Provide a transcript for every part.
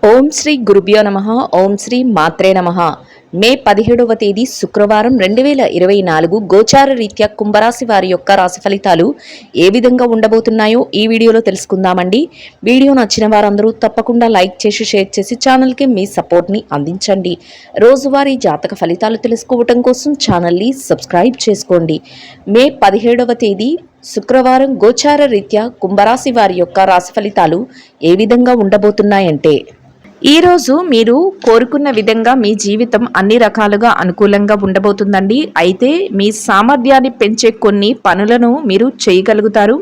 ఓం శ్రీ గురుభ్యో నమః. ఓం శ్రీ మాత్రే నమః. మే 17వ తేదీ శుక్రవారం 2024 గోచార రీత్యా కుంభరాశి వారి యొక్క రాశి ఫలితాలు ఏ విధంగా ఉండబోతున్నాయో ఈ వీడియోలో తెలుసుకుందామండి. వీడియో నచ్చిన వారందరూ తప్పకుండా లైక్ చేసి షేర్ చేసి ఛానల్కి మీ సపోర్ట్ని అందించండి. రోజువారీ జాతక ఫలితాలు తెలుసుకోవటం కోసం ఛానల్ని సబ్స్క్రైబ్ చేసుకోండి. మే 17వ తేదీ శుక్రవారం గోచార రీత్యా కుంభరాశి వారి యొక్క రాశి ఫలితాలు ఏ విధంగా ఉండబోతున్నాయంటే, ఈరోజు మీరు కోరుకున్న విధంగా మీ జీవితం అన్ని రకాలుగా అనుకూలంగా ఉండబోతుందండి. అయితే మీ సామర్థ్యాన్ని పెంచే కొన్ని పనులను మీరు చేయగలుగుతారు.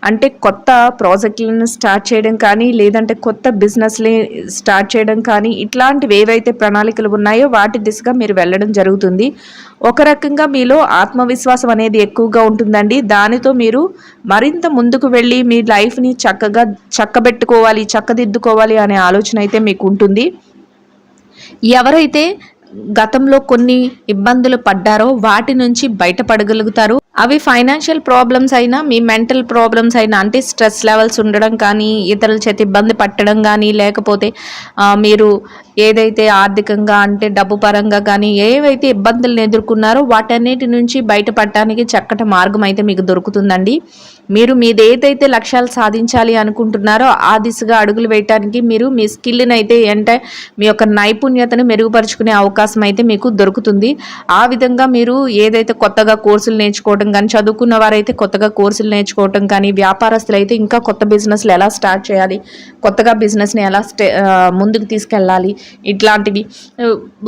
అంటే కొత్త ప్రాజెక్టులను స్టార్ట్ చేయడం కానీ, లేదంటే కొత్త బిజినెస్ని స్టార్ట్ చేయడం కానీ, ఇట్లాంటివి ఏవైతే ప్రణాళికలు ఉన్నాయో వాటి దిశగా మీరు వెళ్ళడం జరుగుతుంది. ఒక రకంగా మీలో ఆత్మవిశ్వాసం అనేది ఎక్కువగా ఉంటుందండి. దానితో మీరు మరింత ముందుకు వెళ్ళి మీ లైఫ్ని చక్కబెట్టుకోవాలి, చక్కదిద్దుకోవాలి అనే ఆలోచన అయితే మీకు ఉంటుంది. ఎవరైతే గతంలో కొన్ని ఇబ్బందులు పడ్డారో వాటి నుంచి బయటపడగలుగుతారు. అవి ఫైనాన్షియల్ ప్రాబ్లమ్స్ అయినా, మీ మెంటల్ ప్రాబ్లమ్స్ అయినా, అంటే స్ట్రెస్ లెవెల్స్ ఉండడం కానీ, ఇతరుల చేత ఇబ్బంది పట్టడం కానీ, లేకపోతే మీరు ఏదైతే ఆర్థికంగా అంటే డబ్బు పరంగా కానీ ఏవైతే ఇబ్బందులను ఎదుర్కొన్నారో వాటన్నిటి నుంచి బయటపడటానికి చక్కటి మార్గం అయితే మీకు దొరుకుతుందండి. మీరు ఏదైతే లక్ష్యాలు సాధించాలి అనుకుంటున్నారో ఆ దిశగా అడుగులు వేయటానికి మీరు మీ స్కిల్ని అయితే అంటే మీ యొక్క నైపుణ్యతను మెరుగుపరుచుకునే అవకాశం అయితే మీకు దొరుకుతుంది. ఆ విధంగా మీరు ఏదైతే కొత్తగా కోర్సులు నేర్చుకోవడం కానీ, చదువుకున్న వారైతే కొత్తగా కోర్సులు నేర్చుకోవడం కానీ, వ్యాపారస్తులు అయితే ఇంకా కొత్త బిజినెస్లు ఎలా స్టార్ట్ చేయాలి, కొత్తగా బిజినెస్ని ఎలా ముందుకు తీసుకెళ్ళాలి, ఇట్లాంటివి.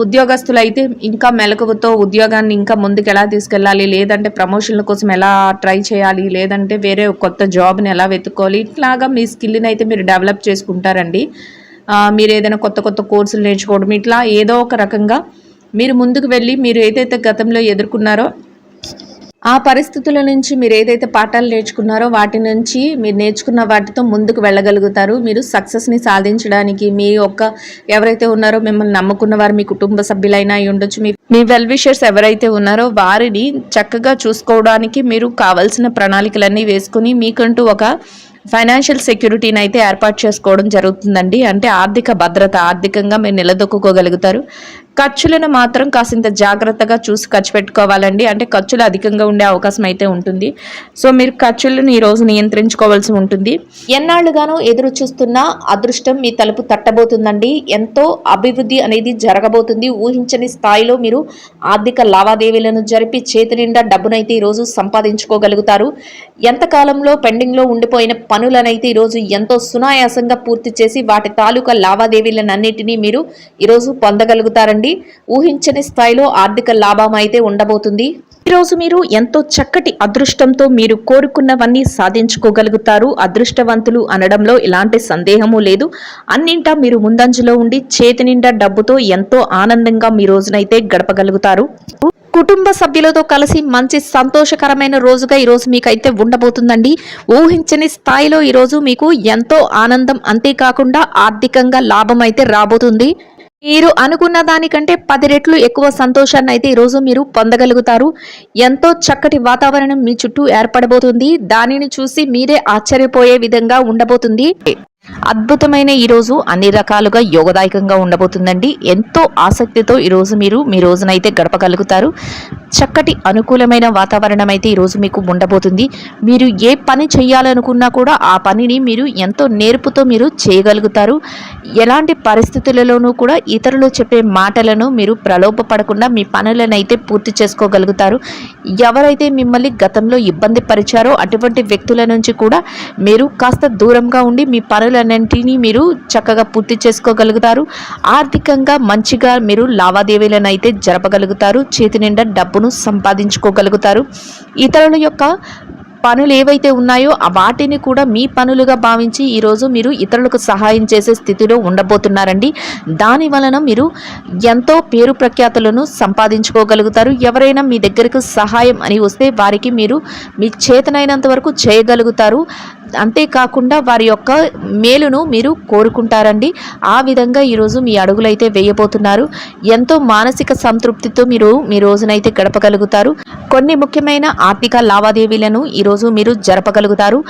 ఉద్యోగస్తులు అయితే ఇంకా మెలకువతో ఉద్యోగాన్ని ఇంకా ముందుకు ఎలా తీసుకెళ్ళాలి, లేదంటే ప్రమోషన్ల కోసం ఎలా ట్రై చేయాలి, లేదంటే వేరే కొత్త జాబ్ని ఎలా వెతుక్కోవాలి, ఇట్లాగా మీ స్కిల్ని అయితే మీరు డెవలప్ చేసుకుంటారండి. మీరు ఏదైనా కొత్త కోర్సులు నేర్చుకోవడం, ఇట్లా ఏదో ఒక రకంగా మీరు ముందుకు వెళ్ళి మీరు ఏదైతే గతంలో ఎదుర్కొన్నారో ఆ పరిస్థితుల నుంచి మీరు ఏదైతే పాఠాలు నేర్చుకున్నారో వాటి నుంచి మీరు నేర్చుకున్న వాటితో ముందుకు వెళ్ళగలుగుతారు. మీరు సక్సెస్ని సాధించడానికి మీ యొక్క ఎవరైతే ఉన్నారో మిమ్మల్ని నమ్ముకున్న వారు మీ కుటుంబ సభ్యులైనా అయి ఉండొచ్చు, మీ వెల్ విషర్స్ ఎవరైతే ఉన్నారో వారిని చక్కగా చూసుకోవడానికి మీరు కావాల్సిన ప్రణాళికలన్నీ వేసుకుని మీకంటూ ఒక ఫైనాన్షియల్ సెక్యూరిటీని అయితే ఏర్పాటు చేసుకోవడం జరుగుతుందండి. అంటే ఆర్థిక భద్రత, ఆర్థికంగా మీరు నిలదొక్కుకోగలుగుతారు. ఖర్చులను మాత్రం కాసింత జాగ్రత్తగా చూసి ఖర్చు పెట్టుకోవాలండి. అంటే ఖర్చులు అధికంగా ఉండే అవకాశం అయితే ఉంటుంది. సో మీరు ఖర్చులను ఈరోజు నియంత్రించుకోవాల్సి ఉంటుంది. ఎన్నాళ్ళుగానో ఎదురు చూస్తున్న అదృష్టం మీ తలుపు తట్టబోతుందండి. ఎంతో అభివృద్ధి అనేది జరగబోతుంది. ఊహించని స్థాయిలో మీరు ఆర్థిక లావాదేవీలను జరిపి చేతి నిండా డబ్బునైతే ఈరోజు సంపాదించుకోగలుగుతారు. ఎంతకాలంలో పెండింగ్లో ఉండిపోయిన పనులనైతే ఈరోజు ఎంతో సునాయాసంగా పూర్తి చేసి వాటి తాలూకా లావాదేవీలన్నింటినీ మీరు ఈరోజు పొందగలుగుతారండి. ఊహించని స్థాయిలో ఆర్థిక లాభం అయితే ఉండబోతుంది. ఈరోజు మీరు ఎంతో చక్కటి అదృష్టంతో మీరు కోరుకున్నవన్నీ సాధించుకోగలుగుతారు. అదృష్టవంతులు అనడంలో ఎలాంటి సందేహము లేదు. అన్నింటా మీరు ముందంజలో ఉండి చేతి నిండా డబ్బుతో ఎంతో ఆనందంగా మీ రోజునైతే గడపగలుగుతారు. కుటుంబ సభ్యులతో కలిసి మంచి సంతోషకరమైన రోజుగా ఈరోజు మీకైతే ఉండబోతుందండి. ఊహించని స్థాయిలో ఈరోజు మీకు ఎంతో ఆనందం, అంతేకాకుండా ఆర్థికంగా లాభం అయితే రాబోతుంది. మీరు అనుకున్న దానికంటే 10 రెట్లు ఎక్కువ సంతోషాన్ని అయితే ఈరోజు మీరు పొందగలుగుతారు. ఎంతో చక్కటి వాతావరణం మీ చుట్టూ ఏర్పడబోతుంది. దానిని చూసి మీరే ఆశ్చర్యపోయే విధంగా ఉండబోతుంది. అద్భుతమైన ఈరోజు అన్ని రకాలుగా యోగదాయకంగా ఉండబోతుందండి. ఎంతో ఆసక్తితో ఈరోజు మీరు మీ రోజునైతే గడపగలుగుతారు. చక్కటి అనుకూలమైన వాతావరణం అయితే ఈరోజు మీకు ఉండబోతుంది. మీరు ఏ పని చేయాలనుకున్నా కూడా ఆ పనిని మీరు ఎంతో నేర్పుతో మీరు చేయగలుగుతారు. ఎలాంటి పరిస్థితులలోనూ కూడా ఇతరులు చెప్పే మాటలను మీరు ప్రలోభపడకుండా మీ పనులను అయితే పూర్తి చేసుకోగలుగుతారు. ఎవరైతే మిమ్మల్ని గతంలో ఇబ్బంది పరిచారో అటువంటి వ్యక్తుల నుంచి కూడా మీరు కాస్త దూరంగా ఉండి మీ పనులన్నింటినీ మీరు చక్కగా పూర్తి చేసుకోగలుగుతారు. ఆర్థికంగా మంచిగా మీరు లావాదేవీలను అయితే జరపగలుగుతారు. చేతి నిండా డబ్బును సంపాదించుకోగలుగుతారు. ఇతరుల యొక్క పనులు ఏవైతే ఉన్నాయో వాటిని కూడా మీ పనులుగా భావించి ఈరోజు మీరు ఇతరులకు సహాయం చేసే స్థితిలో ఉండబోతున్నారండి. దాని వలన మీరు ఎంతో పేరు ప్రఖ్యాతులను సంపాదించుకోగలుగుతారు. ఎవరైనా మీ దగ్గరకు సహాయం అని వస్తే వారికి మీరు మీ చేతనైనంత వరకు చేయగలుగుతారు. అంతేకాకుండా వారి యొక్క మేలును మీరు కోరుకుంటారండి. ఆ విధంగా ఈరోజు మీ అడుగులైతే వేయబోతున్నారు. ఎంతో మానసిక సంతృప్తితో మీరు మీ రోజునైతే గడపగలుగుతారు. కొన్ని ముఖ్యమైన ఆర్థిక లావాదేవీలను ఈరోజు మీరు జరపగలుగుతారు.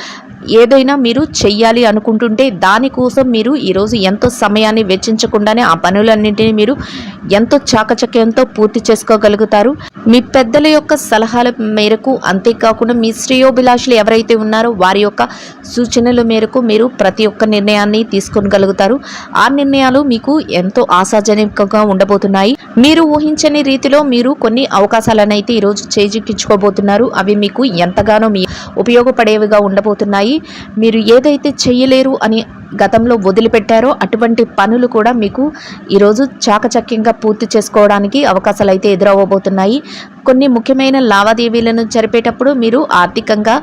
ఏదైనా మీరు చెయ్యాలి అనుకుంటుంటే దానికోసం మీరు ఈరోజు ఎంతో సమయాన్ని వెచ్చించకుండానే ఆ పనులన్నింటినీ మీరు ఎంతో చాకచక్యంతో పూర్తి చేసుకోగలుగుతారు. మీ పెద్దల యొక్క సలహాల మేరకు, అంతేకాకుండా మీ శ్రేయోభిలాషులు ఎవరైతే ఉన్నారో వారి యొక్క సూచనల మేరకు మీరు ప్రతి ఒక్క నిర్ణయాన్ని తీసుకోగలుగుతారు. ఆ నిర్ణయాలు మీకు ఎంతో ఆశాజనకంగా ఉండబోతున్నాయి. మీరు ఊహించని రీతిలో మీరు కొన్ని అవకాశాలను అయితే ఈరోజు చేజిక్కించుకోబోతున్నారు. అవి మీకు ఎంతగానో ఉపయోగపడేవిగా ఉండబోతున్నాయి. మీరు ఏదైతే చెయ్యలేరు అని గతంలో వదిలిపెట్టారో అటువంటి పనులు కూడా మీకు ఈరోజు చాకచక్యంగా పూర్తి చేసుకోవడానికి అవకాశాలు అయితే ఎదురవ్వబోతున్నాయి. కొన్ని ముఖ్యమైన లావాదేవీలను జరిపేటప్పుడు మీరు ఆర్థికంగా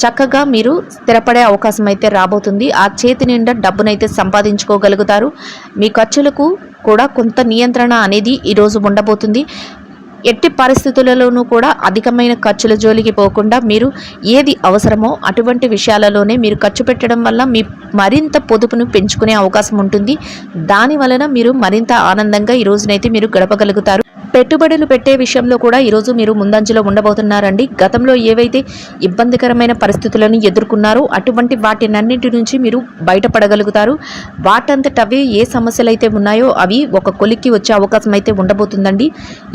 చక్కగా మీరు స్థిరపడే అవకాశం అయితే రాబోతుంది. ఆ చేతి నిండా డబ్బునైతే సంపాదించుకోగలుగుతారు. మీ ఖర్చులకు కూడా కొంత నియంత్రణ అనేది ఈరోజు ఉండబోతుంది. ఎట్టి పరిస్థితులలోనూ కూడా అధికమైన ఖర్చుల జోలికి పోకుండా మీరు ఏది అవసరమో అటువంటి విషయాలలోనే మీరు ఖర్చు పెట్టడం వల్ల మీ మరింత పొదుపును పెంచుకునే అవకాశం ఉంటుంది. దాని వలన మీరు మరింత ఆనందంగా ఈ రోజునైతే మీరు గడపగలుగుతారు. పెట్టుబడులు పెట్టే విషయంలో కూడా ఈరోజు మీరు ముందంజలో ఉండబోతున్నారండి. గతంలో ఏవైతే ఇబ్బందికరమైన పరిస్థితులను ఎదుర్కొన్నారో అటువంటి వాటినన్నింటి నుంచి మీరు బయటపడగలుగుతారు. వాటంతటవే ఏ సమస్యలు అయితే ఉన్నాయో అవి ఒక కొలిక్కి వచ్చే అవకాశం అయితే ఉండబోతుందండి.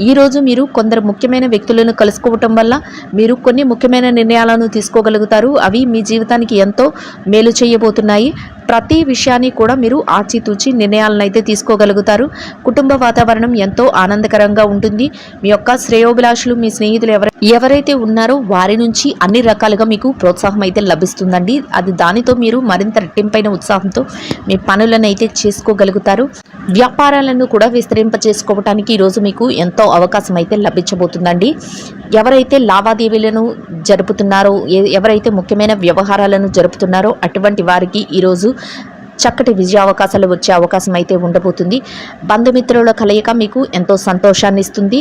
ఈరోజు మీరు కొందరు ముఖ్యమైన వ్యక్తులను కలుసుకోవటం వల్ల మీరు కొన్ని ముఖ్యమైన నిర్ణయాలను తీసుకోగలుగుతారు. అవి మీ జీవితానికి ఎంతో మేలు చేయబోతున్నాయి. ప్రతి విషయాన్ని కూడా మీరు ఆచితూచి నిర్ణయాలను అయితే తీసుకోగలుగుతారు. కుటుంబ వాతావరణం ఎంతో ఆనందకరంగా ఉంటుంది. మీ యొక్క శ్రేయోభిలాషులు, మీ స్నేహితులు ఎవరైతే ఉన్నారో వారి నుంచి అన్ని రకాలుగా మీకు ప్రోత్సాహం అయితే లభిస్తుందండి. అది దానితో మీరు మరింత రెట్టింపైన ఉత్సాహంతో మీ పనులను అయితే చేసుకోగలుగుతారు. వ్యాపారాలను కూడా విస్తరింప చేసుకోవటానికి ఈరోజు మీకు ఎంతో అవకాశం అయితే లభించబోతుందండి. ఎవరైతే లావాదేవీలను జరుపుతున్నారో, ఎవరైతే ముఖ్యమైన వ్యవహారాలను జరుపుతున్నారో అటువంటి వారికి ఈరోజు చక్కటి విజయ అవకాశాలు వచ్చే అవకాశం అయితే ఉండబోతుంది. బంధుమిత్రుల కలయిక మీకు ఎంతో సంతోషాన్ని ఇస్తుంది.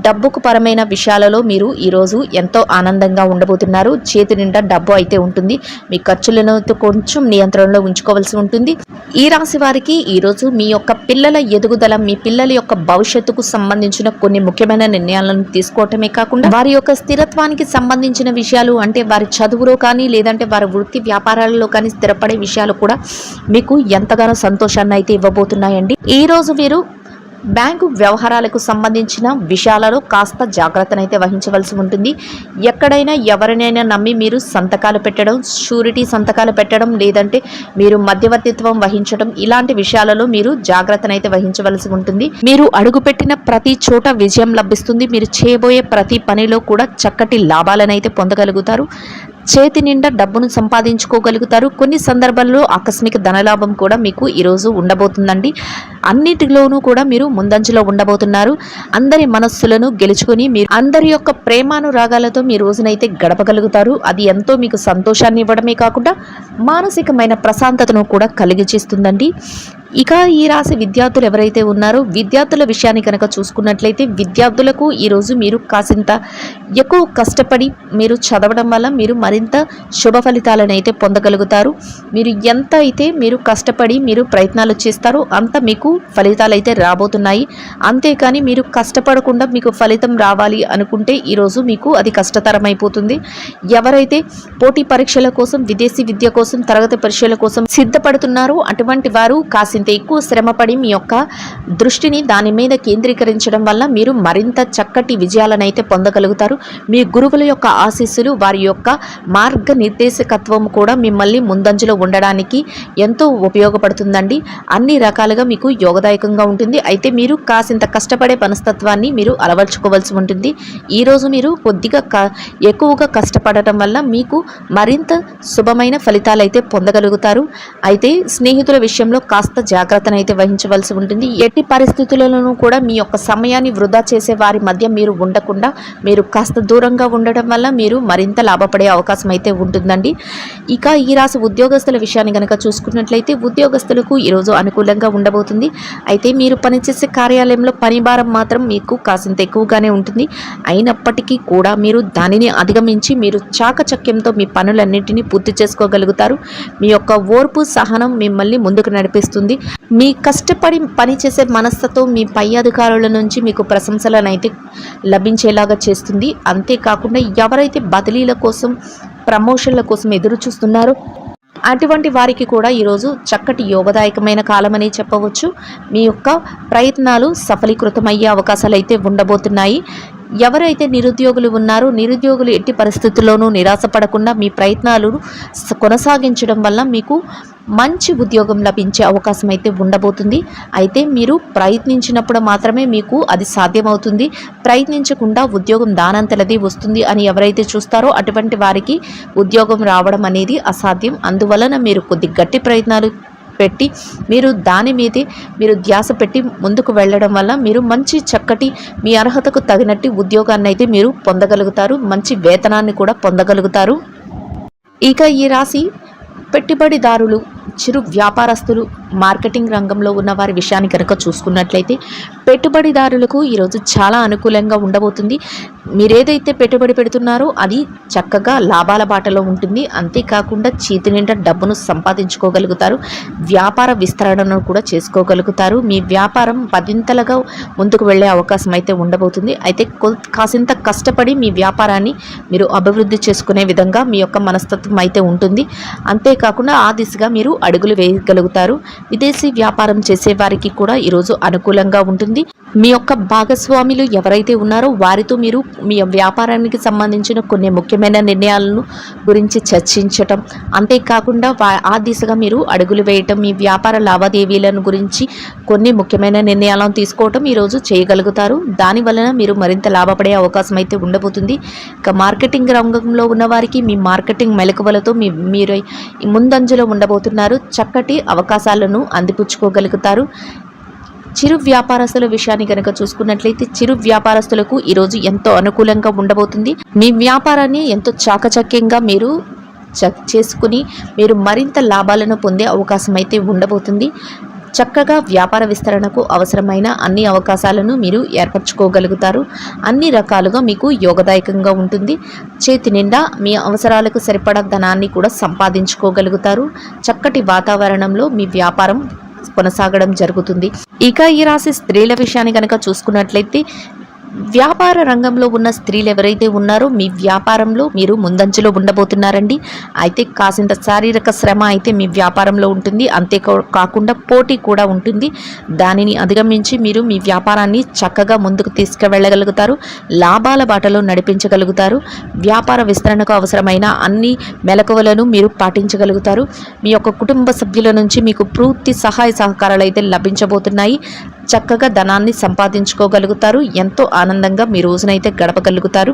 డబ్బుకు పరమైన విషయాలలో మీరు ఈరోజు ఎంతో ఆనందంగా ఉండబోతున్నారు. చేతి నిండా డబ్బు అయితే ఉంటుంది. మీ ఖర్చులను కొంచెం నియంత్రణలో ఉంచుకోవాల్సి ఉంటుంది. ఈ రాశి వారికి ఈరోజు మీ యొక్క పిల్లల ఎదుగుదల, మీ పిల్లల యొక్క భవిష్యత్తుకు సంబంధించిన కొన్ని ముఖ్యమైన నిర్ణయాలను తీసుకోవటమే కాకుండా వారి యొక్క స్థిరత్వానికి సంబంధించిన విషయాలు, అంటే వారి చదువులో కానీ లేదంటే వారి వృత్తి వ్యాపారాలలో కానీ స్థిరపడే విషయాలు కూడా మీకు ఎంతగానో సంతోషాన్ని అయితే ఇవ్వబోతున్నాయండి. ఈ రోజు వీరు బ్యాంకు వ్యవహారాలకు సంబంధించిన విషయాలలో కాస్త జాగ్రత్తనైతే వహించవలసి ఉంటుంది. ఎక్కడైనా ఎవరినైనా నమ్మి మీరు సంతకాలు పెట్టడం, షూరిటీ సంతకాలు పెట్టడం, లేదంటే మీరు మధ్యవర్తిత్వం వహించడం, ఇలాంటి విషయాలలో మీరు జాగ్రత్తనైతే వహించవలసి ఉంటుంది. మీరు అడుగుపెట్టిన ప్రతి చోట విజయం లభిస్తుంది. మీరు చేయబోయే ప్రతి పనిలో కూడా చక్కటి లాభాలనైతే పొందగలుగుతారు. చేతి నిండా డబ్బును సంపాదించుకోగలుగుతారు. కొన్ని సందర్భాల్లో ఆకస్మిక ధనలాభం కూడా మీకు ఈరోజు ఉండబోతుందండి. అన్నిటిలోనూ కూడా మీరు ముందంజలో ఉండబోతున్నారు. అందరి మనస్సులను గెలుచుకొని మీరు అందరి యొక్క ప్రేమానురాగాలతో మీ రోజునైతే గడపగలుగుతారు. అది ఎంతో మీకు సంతోషాన్ని ఇవ్వడమే కాకుండా మానసికమైన ప్రశాంతతను కూడా కలిగించేస్తుందండి. ఇక ఈ రాశి విద్యార్థులు ఎవరైతే ఉన్నారో విద్యార్థుల విషయాన్ని కనుక చూసుకున్నట్లయితే విద్యార్థులకు ఈరోజు మీరు కాసింత ఎక్కువ కష్టపడి మీరు చదవడం వల్ల మీరు మరింత శుభ ఫలితాలను అయితే పొందగలుగుతారు. మీరు ఎంత అయితే మీరు కష్టపడి మీరు ప్రయత్నాలు చేస్తారో అంత మీకు ఫలితాలు అయితే రాబోతున్నాయి. అంతేకాని మీరు కష్టపడకుండా మీకు ఫలితం రావాలి అనుకుంటే ఈరోజు మీకు అది కష్టతరం అయిపోతుంది. ఎవరైతే పోటీ పరీక్షల కోసం, విదేశీ విద్య కోసం, తరగతి పరీక్షల కోసం సిద్ధపడుతున్నారో అటువంటి వారు కాసింత ఎక్కువ శ్రమపడి మీ యొక్క దృష్టిని దాని మీద కేంద్రీకరించడం వల్ల మీరు మరింత చక్కటి విజయాలను అయితే పొందగలుగుతారు. మీ గురువుల యొక్క ఆశీస్సులు, వారి యొక్క మార్గనిర్దేశకత్వం కూడా మిమ్మల్ని ముందంజలో ఉండడానికి ఎంతో ఉపయోగపడుతుందండి. అన్ని రకాలుగా మీకు యోగదాయకంగా ఉంటుంది. అయితే మీరు కాసింత కష్టపడే మనస్తత్వాన్ని మీరు అలవర్చుకోవాల్సి ఉంటుంది. ఈరోజు మీరు కొద్దిగా ఎక్కువగా కష్టపడటం వల్ల మీకు మరింత శుభమైన ఫలితాలు అయితే పొందగలుగుతారు. అయితే స్నేహితుల విషయంలో కాస్త జాగ్రత్తనైతే వహించవలసి ఉంటుంది. ఎట్టి పరిస్థితులలోనూ కూడా మీ యొక్క సమయాన్ని వృధా చేసే వారి మధ్య మీరు ఉండకుండా మీరు కాస్త దూరంగా ఉండడం వల్ల మీరు మరింత లాభపడే అవకాశం అయితే ఉంటుందండి. ఇక ఈ రాశి ఉద్యోగస్తుల విషయాన్ని కనుక చూసుకున్నట్లయితే ఉద్యోగస్తులకు ఈరోజు అనుకూలంగా ఉండబోతుంది. అయితే మీరు పనిచేసే కార్యాలయంలో పని భారం మాత్రం మీకు కాసింత ఎక్కువగానే ఉంటుంది. అయినప్పటికీ కూడా మీరు దానిని అధిగమించి మీరు చాకచక్యంతో మీ పనులన్నింటినీ పూర్తి చేసుకోగలుగుతారు. మీ యొక్క ఓర్పు సహనం మిమ్మల్ని ముందుకు నడిపిస్తుంది. మీ కష్టపడి పనిచేసే మనస్తత్వం మీ పై అధికారుల నుంచి మీకు ప్రశంసలనైతే లభించేలాగా చేస్తుంది. అంతేకాకుండా ఎవరైతే బదిలీల కోసం ప్రమోషన్ల కోసం ఎదురు చూస్తున్నారో అటువంటి వారికి కూడా ఈరోజు చక్కటి యోగదాయకమైన కాలమని చెప్పవచ్చు. మీ యొక్క ప్రయత్నాలు సఫలీకృతమయ్యే అవకాశాలు అయితే ఉండబోతున్నాయి. ఎవరైతే నిరుద్యోగులు ఉన్నారో నిరుద్యోగులు ఎట్టి పరిస్థితుల్లోనూ నిరాశపడకుండా మీ ప్రయత్నాలు కొనసాగించడం వల్ల మీకు మంచి ఉద్యోగం లభించే అవకాశం అయితే ఉండబోతుంది. అయితే మీరు ప్రయత్నించినప్పుడు మాత్రమే మీకు అది సాధ్యమవుతుంది. ప్రయత్నించకుండా ఉద్యోగం దానంతలది వస్తుంది అని ఎవరైతే చూస్తారో అటువంటి వారికి ఉద్యోగం రావడం అనేది అసాధ్యం. అందువలన మీరు కొద్ది గట్టి ప్రయత్నాలు పెట్టి మీరు దాని మీదే మీరు ధ్యాస పెట్టి ముందుకు వెళ్ళడం వల్ల మీరు మంచి చక్కటి మీ అర్హతకు తగినట్టు ఉద్యోగాన్ని అయితే మీరు పొందగలుగుతారు. మంచి వేతనాన్ని కూడా పొందగలుగుతారు. ఇక ఈ రాశి పెట్టుబడిదారులు, చిరు వ్యాపారస్తులు, మార్కెటింగ్ రంగంలో ఉన్న వారి విషయాన్ని కనుక చూసుకున్నట్లయితే పెట్టుబడిదారులకు ఈరోజు చాలా అనుకూలంగా ఉండబోతుంది. మీరేదైతే పెట్టుబడి పెడుతున్నారో అది చక్కగా లాభాల బాటలో ఉంటుంది. అంతేకాకుండా చేతి నిండా డబ్బును సంపాదించుకోగలుగుతారు. వ్యాపార విస్తరణను కూడా చేసుకోగలుగుతారు. మీ వ్యాపారం పదింతలుగా ముందుకు వెళ్ళే అవకాశం అయితే ఉండబోతుంది. అయితే కాసింత కష్టపడి మీ వ్యాపారాన్ని మీరు అభివృద్ధి చేసుకునే విధంగా మీ యొక్క మనస్తత్వం అయితే ఉంటుంది. అంతేకాకుండా ఆ దిశగా మీరు అడుగులు వేయగలుగుతారు. విదేశీ వ్యాపారం చేసే వారికి కూడా ఈరోజు అనుకూలంగా ఉంటుంది. మీ యొక్క భాగస్వాములు ఎవరైతే ఉన్నారో వారితో మీరు మీ వ్యాపారానికి సంబంధించిన కొన్ని ముఖ్యమైన నిర్ణయాలను గురించి చర్చించటం, అంతేకాకుండా ఆ దిశగా మీరు అడుగులు వేయటం, మీ వ్యాపార లావాదేవీలను గురించి కొన్ని ముఖ్యమైన నిర్ణయాలను తీసుకోవటం ఈరోజు చేయగలుగుతారు. దానివలన మీరు మరింత లాభపడే అవకాశం అయితే ఉండబోతుంది. ఇక మార్కెటింగ్ రంగంలో ఉన్న వారికి మీ మార్కెటింగ్ మెలకువలతో మీరు ముందంజలో ఉండబోతున్నారు. చక్కటి అవకాశాలను అందిపుచ్చుకోగలుగుతారు. చిరు వ్యాపారస్తుల విషయాన్ని కనుక చూసుకున్నట్లయితే చిరు వ్యాపారస్తులకు ఈరోజు ఎంతో అనుకూలంగా ఉండబోతుంది. మీ వ్యాపారాన్ని ఎంతో చాకచక్యంగా మీరు చేసుకుని మీరు మరింత లాభాలను పొందే అవకాశం అయితే ఉండబోతుంది. చక్కగా వ్యాపార విస్తరణకు అవసరమైన అన్ని అవకాశాలను మీరు ఏర్పరచుకోగలుగుతారు. అన్ని రకాలుగా మీకు యోగదాయకంగా ఉంటుంది. చేతి నిండా మీ అవసరాలకు సరిపడా ధనాన్ని కూడా సంపాదించుకోగలుగుతారు. చక్కటి వాతావరణంలో మీ వ్యాపారం కొనసాగడం జరుగుతుంది. ఇక ఈ రాశి స్త్రీల విషయాన్ని కనుక చూసుకున్నట్లయితే వ్యాపార రంగంలో ఉన్న స్త్రీలు ఎవరైతే ఉన్నారో మీ వ్యాపారంలో మీరు ముందంజలో ఉండబోతున్నారండి. అయితే కాసింత శారీరక శ్రమ అయితే మీ వ్యాపారంలో ఉంటుంది. అంతేకాకుండా పోటీ కూడా ఉంటుంది. దానిని అధిగమించి మీరు మీ వ్యాపారాన్ని చక్కగా ముందుకు తీసుకువెళ్ళగలుగుతారు. లాభాల బాటలో నడిపించగలుగుతారు. వ్యాపార విస్తరణకు అవసరమైన అన్ని మెలకువలను మీరు పాటించగలుగుతారు. మీ యొక్క కుటుంబ సభ్యుల నుంచి మీకు పూర్తి సహాయ సహకారాలు అయితే లభించబోతున్నాయి. చక్కగా ధనాన్ని సంపాదించుకోగలుగుతారు. ఎంతో ఆనందంగా మీ రోజునైతే గడపగలుగుతారు.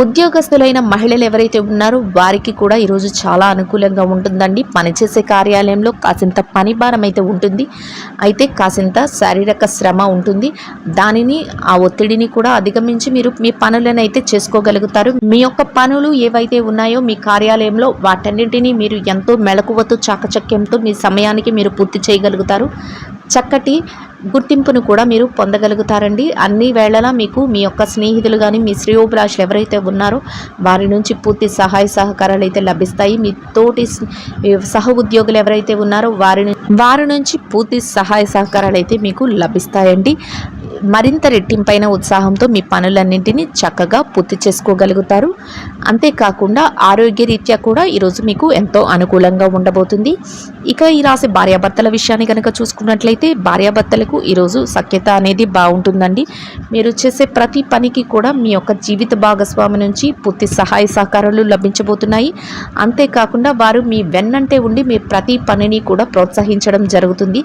ఉద్యోగస్తులైన మహిళలు ఎవరైతే ఉన్నారో వారికి కూడా ఈరోజు చాలా అనుకూలంగా ఉంటుందండి. పనిచేసే కార్యాలయంలో కాసింత పని భారం అయితే ఉంటుంది. అయితే కాసింత శారీరక శ్రమ ఉంటుంది. దానిని ఆ ఒత్తిడిని కూడా అధిగమించి మీరు మీ పనులను అయితే చేసుకోగలుగుతారు. మీ యొక్క పనులు ఏవైతే ఉన్నాయో మీ కార్యాలయంలో వాటన్నింటినీ మీరు ఎంతో మెలకువతో చాకచక్యంతో మీ సమయానికి మీరు పూర్తి చేయగలుగుతారు. చక్కటి గుర్తింపును కూడా మీరు పొందగలుగుతారండి. అన్ని వేళలా మీకు మీ యొక్క స్నేహితులు కానీ మీ శ్రేయోభిలాషులు ఎవరైతే ఉన్నారో వారి నుంచి పూర్తి సహాయ సహకారాలు అయితే లభిస్తాయి. మీ తోటి సహ ఉద్యోగులు ఎవరైతే ఉన్నారో వారి నుంచి పూర్తి సహాయ సహకారాలు అయితే మీకు లభిస్తాయండి. మరింత రెట్టింపైన ఉత్సాహంతో మీ పనులన్నింటినీ చక్కగా పూర్తి చేసుకోగలుగుతారు. అంతేకాకుండా ఆరోగ్యరీత్యా కూడా ఈరోజు మీకు ఎంతో అనుకూలంగా ఉండబోతుంది. ఇక ఈ రాశి భార్యాభర్తల విషయాన్ని కనుక చూసుకున్నట్లయితే భార్యాభర్తలకు ఈరోజు సఖ్యత అనేది బాగుంటుందండి. మీరు చేసే ప్రతి పనికి కూడా మీ యొక్క జీవిత భాగస్వామి నుంచి పూర్తి సహాయ సహకారాలు లభించబోతున్నాయి. అంతేకాకుండా వారు మీ వెన్నంటే ఉండి మీ ప్రతి పనిని కూడా ప్రోత్సహించడం జరుగుతుంది.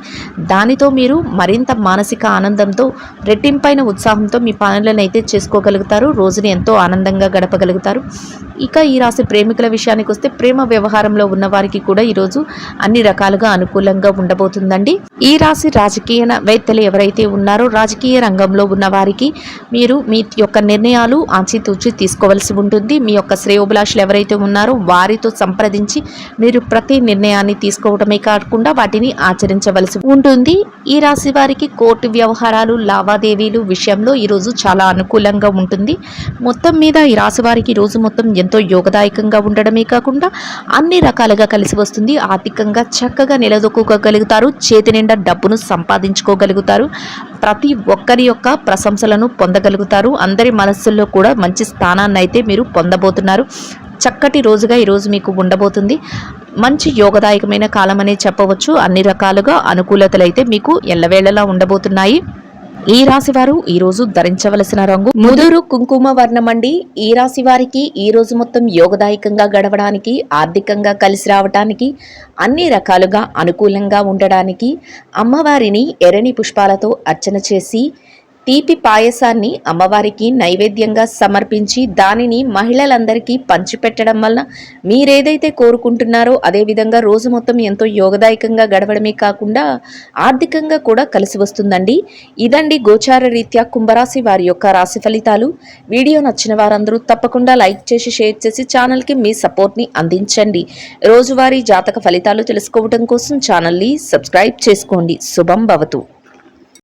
దానితో మీరు మరింత మానసిక ఆనందంతో రెట్టింపైన ఉత్సాహంతో మీ పనులను అయితే చేసుకోగలుగుతారు. రోజుని ఎంతో ఆనందంగా గడపగలుగుతారు. ఇక ఈ రాశి ప్రేమికుల విషయానికి వస్తే ప్రేమ వ్యవహారంలో ఉన్న వారికి కూడా ఈరోజు అన్ని రకాలుగా అనుకూలంగా ఉండబోతుందండి. ఈ రాశి రాజకీయవేత్తలు ఎవరైతే ఉన్నారో రాజకీయ రంగంలో ఉన్న వారికి మీరు మీ యొక్క నిర్ణయాలు ఆచితూచి తీసుకోవాల్సి ఉంటుంది. మీ యొక్క శ్రేయోభిలాషులు ఎవరైతే ఉన్నారో వారితో సంప్రదించి మీరు ప్రతి నిర్ణయాన్ని తీసుకోవడమే కాకుండా వాటిని ఆచరించవలసి ఉంటుంది. ఈ రాశి వారికి కోర్టు వ్యవహారాలు లావాదేవీలు విషయంలో ఈరోజు చాలా అనుకూలంగా ఉంటుంది. మొత్తం మీద ఈ రాశి వారికి రోజు మొత్తం ఎంతో యోగదాయకంగా ఉండడమే కాకుండా అన్ని రకాలుగా కలిసి వస్తుంది. ఆర్థికంగా చక్కగా నిలదొక్కగలుగుతారు. చేతి నిండా డబ్బును సంపాదించుకోగలుగుతారు. ప్రతి ఒక్కరి యొక్క ప్రశంసలను పొందగలుగుతారు. అందరి మనస్సుల్లో కూడా మంచి స్థానాన్ని అయితే మీరు పొందబోతున్నారు. చక్కటి రోజుగా ఈరోజు మీకు ఉండబోతుంది. మంచి యోగదాయకమైన కాలం అనే చెప్పవచ్చు. అన్ని రకాలుగా అనుకూలతలు అయితే మీకు ఎల్లవేళలా ఉండబోతున్నాయి. ఈ రాశి వారు ఈ రోజు ధరించవలసిన రంగు ముదురు కుంకుమ వర్ణం అండి. ఈ రాశి వారికి ఈ రోజు మొత్తం యోగదాయకంగా గడవడానికి, ఆర్థికంగా కలిసి రావడానికి, అన్ని రకాలుగా అనుకూలంగా ఉండడానికి అమ్మవారిని ఎర్రని పుష్పాలతో అర్చన చేసి తీపి పాయసాన్ని అమ్మవారికి నైవేద్యంగా సమర్పించి దానిని మహిళలందరికీ పంచిపెట్టడం వలన మీరేదైతే కోరుకుంటున్నారో అదేవిధంగా రోజు మొత్తం ఎంతో యోగదాయకంగా గడవడమే కాకుండా ఆర్థికంగా కూడా కలిసి వస్తుందండి. ఇదండి గోచార రీత్యా కుంభరాశి వారి యొక్క రాశి ఫలితాలు. వీడియో నచ్చిన వారందరూ తప్పకుండా లైక్ చేసి షేర్ చేసి ఛానల్కి మీ సపోర్ట్ని అందించండి. రోజువారీ జాతక ఫలితాలు తెలుసుకోవడం కోసం ఛానల్ని సబ్స్క్రైబ్ చేసుకోండి. శుభం భవతు.